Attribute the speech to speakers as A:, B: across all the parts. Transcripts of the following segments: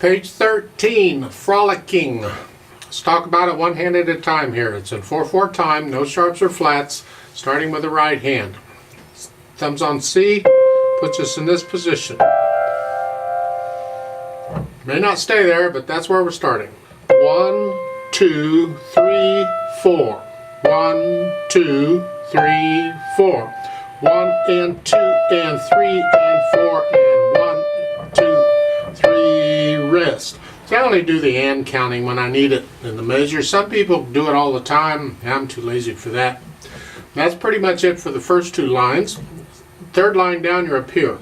A: Page 13, Frolicking. Let's talk about it one hand at a time here. It's in 4/4 time, no sharps or flats, starting with the right hand. Thumbs on C, puts us in this position. May not stay there, but that's where we're starting. 1, 2, 3, 4. 1, 2, 3, 4. 1 and 2 and 3 and 4 and 1, 2, 3, rest. So I only do the and counting when I need it in the measure. Some people do it all the time. I'm too lazy for that. That's pretty much it for the first two lines. Third line down, you're up here.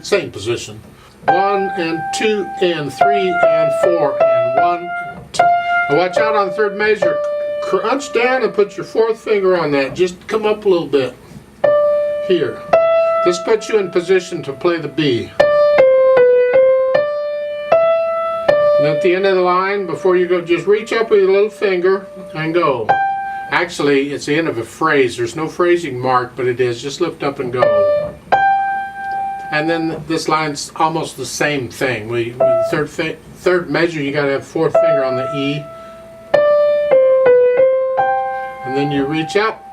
A: Same position. 1 and 2 and 3 and 4 and 1, 2. Now watch out on the third measure. Crunch down and put your fourth finger on that. Just come up a little bit. Here. This puts you in position to play the B. And at the end of the line, before you go, just reach up with your little finger and go. Actually, it's the end of a phrase. There's no phrasing mark, but it is. Just lift up and go. And then this line's almost the same thing. Third measure, you got to have fourth finger on the E. And then you reach up.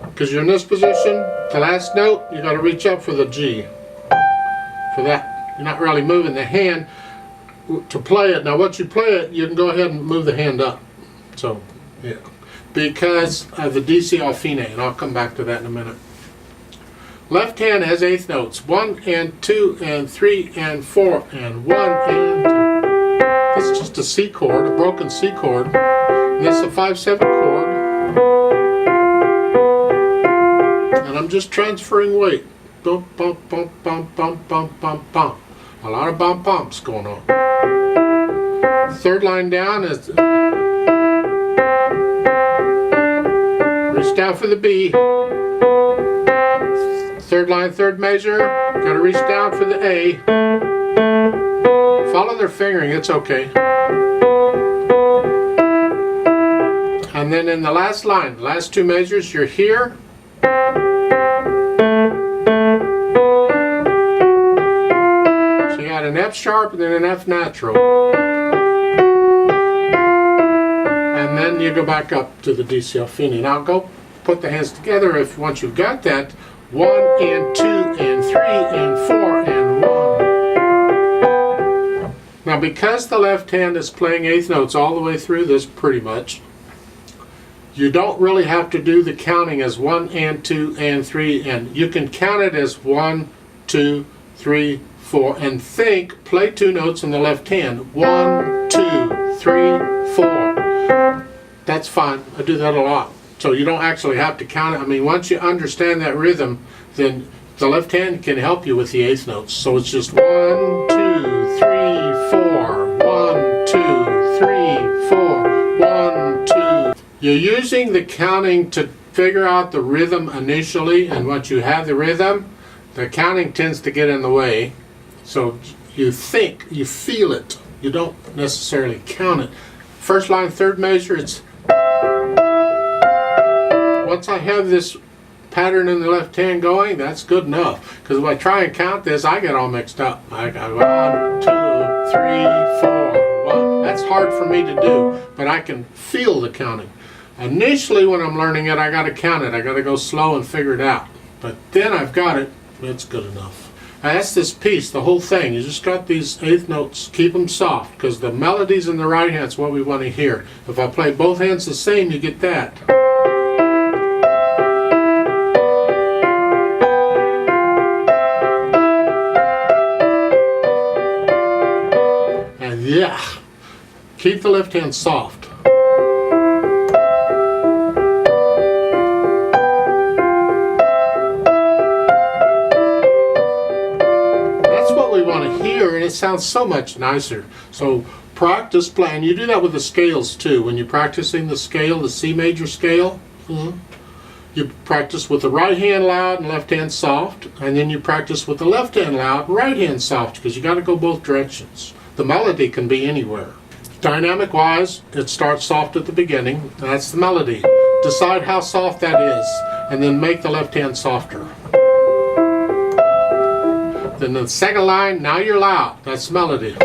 A: Because you're in this position, the last note, you got to reach up for the G. For that, you're not really moving the hand to play it. Now, once you play it, you can go ahead and move the hand up. So, yeah. Because of the D, C, Al, Fine, and I'll come back to that in a minute. Left hand has eighth notes. 1 and 2 and 3 and 4 and 1 and 2. This is just a C chord, a broken C chord. And this is a 5/7 chord. And I'm just transferring weight. Bump, bump, bump, bump, bump, bump, bump, bump. A lot of bump bumps going on. Third line down is reach down for the B. Third line, third measure. Got to reach down for the A. Follow their fingering, it's okay. And then in the last line, last two measures, you're here. So you got an F sharp and then an F natural. And then you go back up to the D, C, Al, Fine. Now go put the hands together if once you've got that. 1 and 2 and 3 and 4 and 1. Now because the left hand is playing eighth notes all the way through this pretty much, you don't really have to do the counting as 1 and 2 and 3, and you can count it as 1, 2, 3, 4, and think, play two notes in the left hand. 1, 2, 3, 4. That's fine. I do that a lot. So you don't actually have to count it. I mean, once you understand that rhythm, then the left hand can help you with the eighth notes. So it's just 1, 2, 3, 4. 1, 2, 3, 4. 1, 2. You're using the counting to figure out the rhythm initially, and once you have the rhythm, the counting tends to get in the way. So you think, you feel it. You don't necessarily count it. First line, third measure, it's once I have this pattern in the left hand going, that's good enough. Because if I try and count this, I get all mixed up. I got 1, 2, 3, 4, 1. That's hard for me to do, but I can feel the counting. Initially, when I'm learning it, I got to count it. I got to go slow and figure it out. But then I've got it. It's good enough. Now, that's this piece, the whole thing. You just got these eighth notes. Keep them soft, because the melodies in the right hand is what we want to hear. If I play both hands the same, you get that. Yeah, keep the left hand soft. That's what we want to hear, and it sounds so much nicer. So practice playing. You do that with the scales too. When you're practicing the scale, the C major scale, you practice with the right hand loud and left hand soft, and then you practice with the left hand loud and right hand soft, because you got to go both directions. The melody can be anywhere. Dynamic wise, it starts soft at the beginning. That's the melody. Decide how soft that is, and then make the left hand softer. Then the second line, now you're loud. That's melody.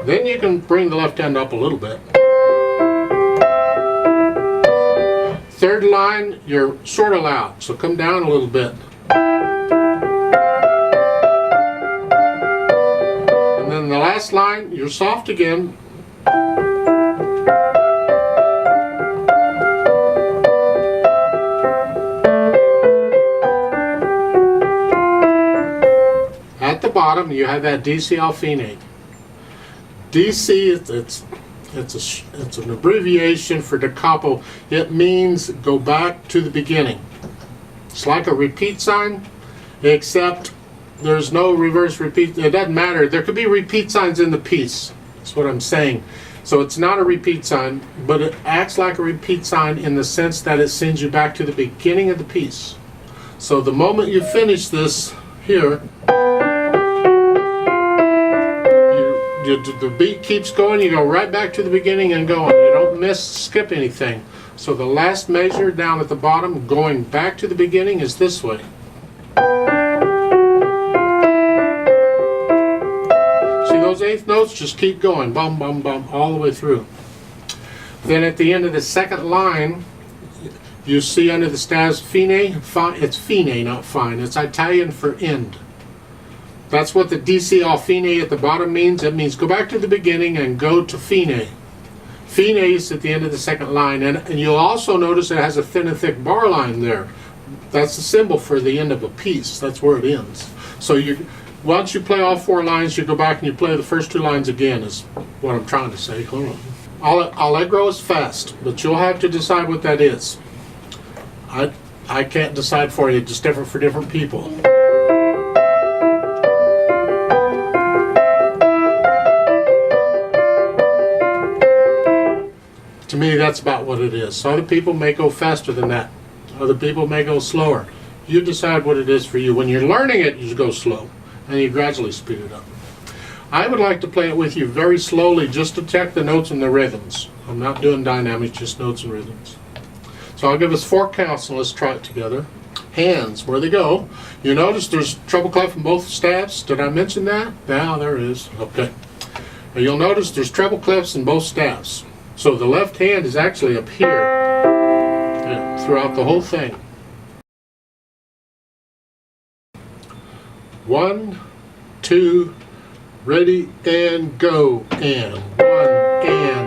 A: Then you can bring the left hand up a little bit. Third line, you're sort of loud, so come down a little bit. And then the last line, you're soft again. At the bottom, you have that DC Alfine. DC, it's an abbreviation for da capo. It means go back to the beginning. It's like a repeat sign, except there's no reverse repeat. It doesn't matter. There could be repeat signs in the piece. That's what I'm saying. So it's not a repeat sign, but it acts like a repeat sign in the sense that it sends you back to the beginning of the piece. So the moment you finish this here, the beat keeps going, you go right back to the beginning and go on. You don't skip anything. So the last measure down at the bottom, going back to the beginning, is this way. See those eighth notes? Just keep going, bum, bum, bum, all the way through. Then at the end of the second line, you see under the stabs fine, it's fine, not fine. It's Italian for end. That's what the DC Alfine at the bottom means. It means go back to the beginning and go to fine. Fine is at the end of the second line. And you'll also notice it has a thin and thick bar line there. That's the symbol for the end of a piece. That's where it ends. So once you play all four lines, you go back and you play the first two lines again, is what I'm trying to say. Hold on. Allegro is fast, but you'll have to decide what that is. I can't decide for you. It's just different for different people. To me, that's about what it is. So other people may go faster than that. Other people may go slower. You decide what it is for you. When you're learning it, you go slow, and you gradually speed it up. I would like to play it with you very slowly just to check the notes and the rhythms. I'm not doing dynamics, just notes and rhythms. So I'll give us 4 counts, and let's try it together. Hands, where they go. You notice there's treble clef in both stabs. Did I mention that? Yeah, there is. Okay. Now you'll notice there's treble clefs in both stabs. So the left hand is actually up here throughout the whole thing. 1, 2, ready, and go. And 1, and